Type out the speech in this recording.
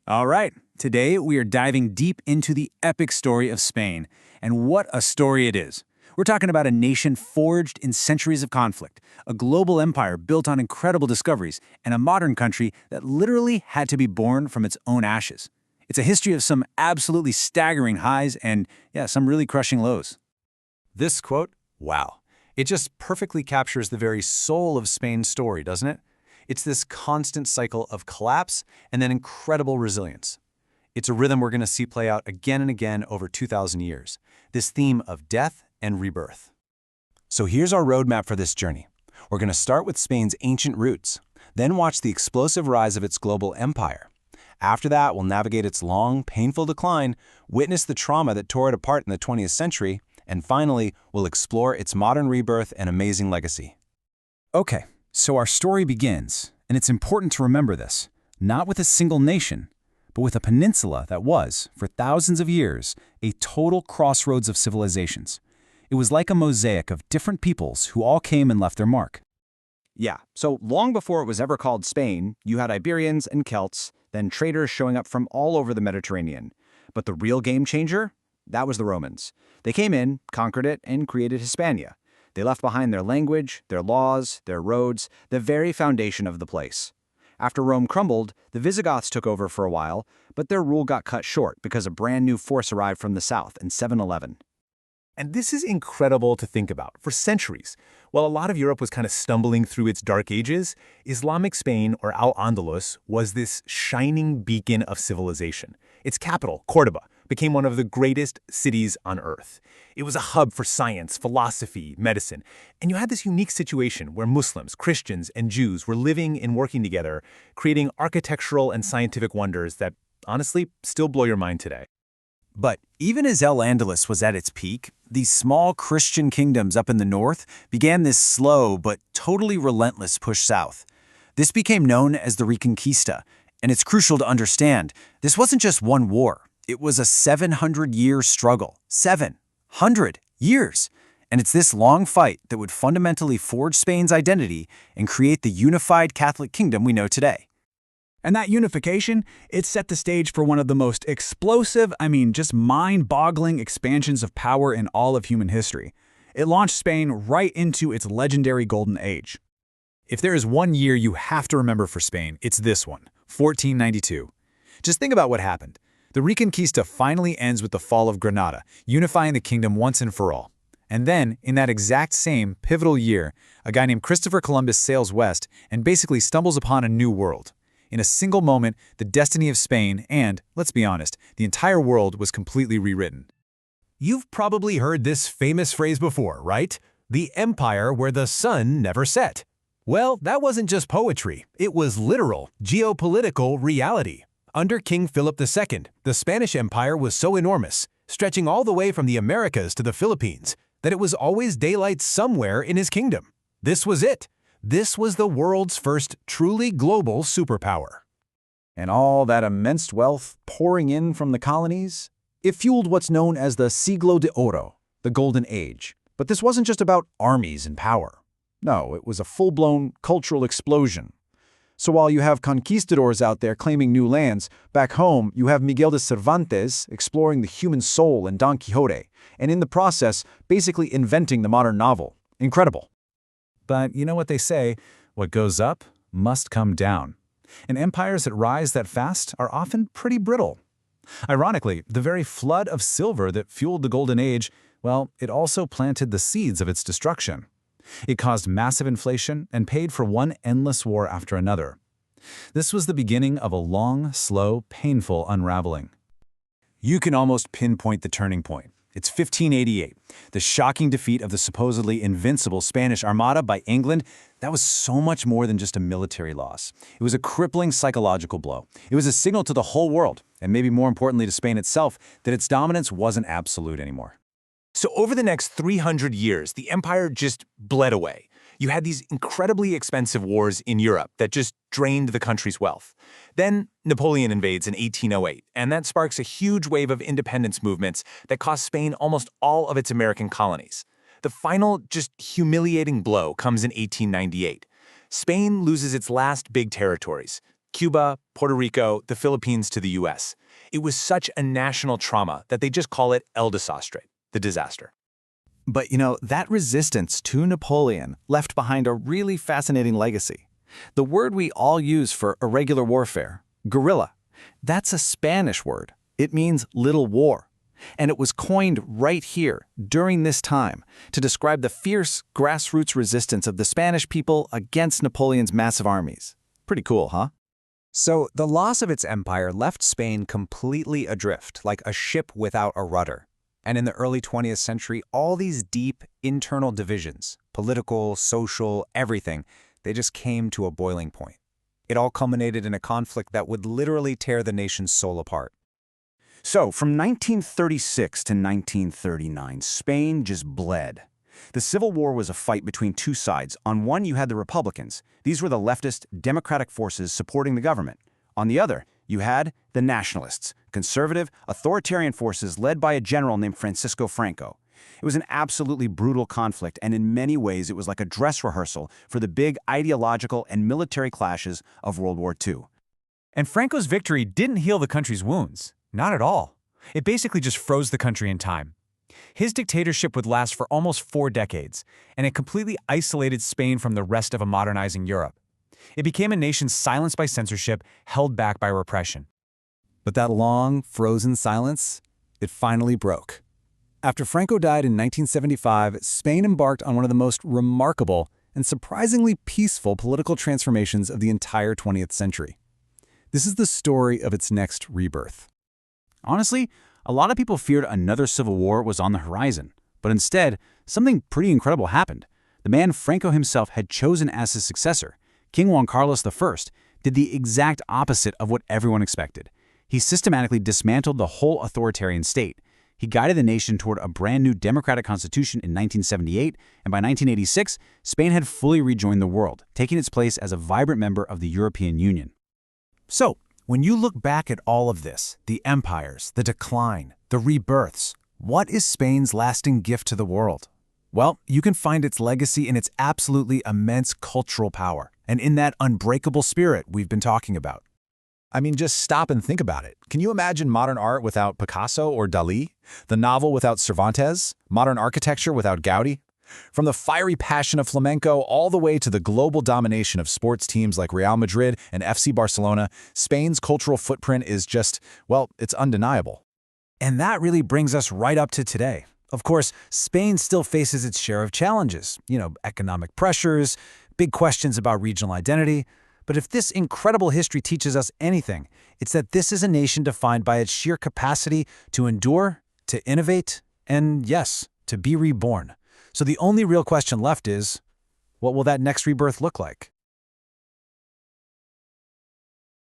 All right, today we are diving deep into the epic story of Spain. And what a story it is! We're talking about a nation forged in centuries of conflict, a global empire built on incredible discoveries, and a modern country that literally had to be born from its own ashes. It's a history of some absolutely staggering highs and, yeah, some really crushing lows. This quote, wow, it just perfectly captures the very soul of Spain's story, doesn't it? It's this constant cycle of collapse and then incredible resilience. It's a rhythm we're going to see play out again and again over 2,000 years, this theme of death and rebirth. So here's our roadmap for this journey. We're going to start with Spain's ancient roots, then watch the explosive rise of its global empire. After that, we'll navigate its long, painful decline, witness the trauma that tore it apart in the 20th century, and finally, we'll explore its modern rebirth and amazing legacy. Okay, so our story begins, and it's important to remember this, not with a single nation, but with a peninsula that was, for thousands of years, a total crossroads of civilizations. It was like a mosaic of different peoples who all came and left their mark. Yeah, so long before it was ever called Spain, you had Iberians and Celts, then traders showing up from all over the Mediterranean. But the real game changer? That was the Romans. They came in, conquered it, and created Hispania. They left behind their language, their laws, their roads, the very foundation of the place. After Rome crumbled, the Visigoths took over for a while, but their rule got cut short because a brand new force arrived from the south in 711. And this is incredible to think about. For centuries, while a lot of Europe was kind of stumbling through its dark ages, Islamic Spain, or Al-Andalus, was this shining beacon of civilization. Its capital, Córdoba, became one of the greatest cities on earth. It was a hub for science, philosophy, medicine, and you had this unique situation where Muslims, Christians, and Jews were living and working together, creating architectural and scientific wonders that, honestly, still blow your mind today. But even as Al-Andalus was at its peak, these small Christian kingdoms up in the north began this slow but totally relentless push south. This became known as the Reconquista, and it's crucial to understand, this wasn't just one war. It was a 700-year struggle. 700 years! And it's this long fight that would fundamentally forge Spain's identity and create the unified Catholic kingdom we know today. And that unification, it set the stage for one of the most explosive, just mind-boggling expansions of power in all of human history. It launched Spain right into its legendary Golden Age. If there is one year you have to remember for Spain, it's this one, 1492. Just think about what happened. The Reconquista finally ends with the fall of Granada, unifying the kingdom once and for all. And then, in that exact same pivotal year, a guy named Christopher Columbus sails west and basically stumbles upon a new world. In a single moment, the destiny of Spain and, let's be honest, the entire world was completely rewritten. You've probably heard this famous phrase before, right? The empire where the sun never set. Well, that wasn't just poetry. It was literal, geopolitical reality. Under King Philip II, the Spanish Empire was so enormous, stretching all the way from the Americas to the Philippines, that it was always daylight somewhere in his kingdom. This was it. This was the world's first truly global superpower. And all that immense wealth pouring in from the colonies, it fueled what's known as the Siglo de Oro, the Golden Age. But this wasn't just about armies and power. No, it was a full-blown cultural explosion. So while you have conquistadors out there claiming new lands, back home you have Miguel de Cervantes exploring the human soul in Don Quixote, and in the process basically inventing the modern novel. Incredible. But you know what they say, what goes up must come down. And empires that rise that fast are often pretty brittle. Ironically, the very flood of silver that fueled the Golden Age, well, it also planted the seeds of its destruction. It caused massive inflation and paid for one endless war after another. This was the beginning of a long, slow, painful unraveling. You can almost pinpoint the turning point. It's 1588, the shocking defeat of the supposedly invincible Spanish Armada by England. That was so much more than just a military loss. It was a crippling psychological blow. It was a signal to the whole world, and maybe more importantly to Spain itself, that its dominance wasn't absolute anymore. So over the next 300 years, the empire just bled away. You had these incredibly expensive wars in Europe that just drained the country's wealth. Then Napoleon invades in 1808, and that sparks a huge wave of independence movements that cost Spain almost all of its American colonies. The final, just humiliating blow comes in 1898. Spain loses its last big territories. Cuba, Puerto Rico, the Philippines to the US. It was such a national trauma that they just call it El Desastre, the disaster. But that resistance to Napoleon left behind a really fascinating legacy. The word we all use for irregular warfare, guerrilla, that's a Spanish word. It means little war. And it was coined right here, during this time, to describe the fierce grassroots resistance of the Spanish people against Napoleon's massive armies. Pretty cool, huh? So the loss of its empire left Spain completely adrift, like a ship without a rudder. And in the early 20th century, all these deep internal divisions, political, social, everything, they just came to a boiling point. It all culminated in a conflict that would literally tear the nation's soul apart. So, from 1936 to 1939, Spain just bled. The Civil War was a fight between two sides. On one, you had the Republicans. These were the leftist, democratic forces supporting the government. On the other, you had the nationalists, conservative, authoritarian forces led by a general named Francisco Franco. It was an absolutely brutal conflict, and in many ways it was like a dress rehearsal for the big ideological and military clashes of World War II. And Franco's victory didn't heal the country's wounds. Not at all. It basically just froze the country in time. His dictatorship would last for almost 4 decades, and it completely isolated Spain from the rest of a modernizing Europe. It became a nation silenced by censorship, held back by repression. But that long, frozen silence, it finally broke. After Franco died in 1975, Spain embarked on one of the most remarkable and surprisingly peaceful political transformations of the entire 20th century. This is the story of its next rebirth. Honestly, a lot of people feared another civil war was on the horizon, but instead, something pretty incredible happened. The man Franco himself had chosen as his successor, King Juan Carlos I, did the exact opposite of what everyone expected. He systematically dismantled the whole authoritarian state. He guided the nation toward a brand new democratic constitution in 1978, and by 1986, Spain had fully rejoined the world, taking its place as a vibrant member of the European Union. So, when you look back at all of this, the empires, the decline, the rebirths, what is Spain's lasting gift to the world? Well, you can find its legacy in its absolutely immense cultural power, and in that unbreakable spirit we've been talking about. I mean, just stop and think about it. Can you imagine modern art without Picasso or Dalí? The novel without Cervantes? Modern architecture without Gaudí? From the fiery passion of flamenco all the way to the global domination of sports teams like Real Madrid and FC Barcelona, Spain's cultural footprint is just, well, it's undeniable. And that really brings us right up to today. Of course, Spain still faces its share of challenges, economic pressures, big questions about regional identity. But if this incredible history teaches us anything, it's that this is a nation defined by its sheer capacity to endure, to innovate, and yes, to be reborn. So the only real question left is, what will that next rebirth look like?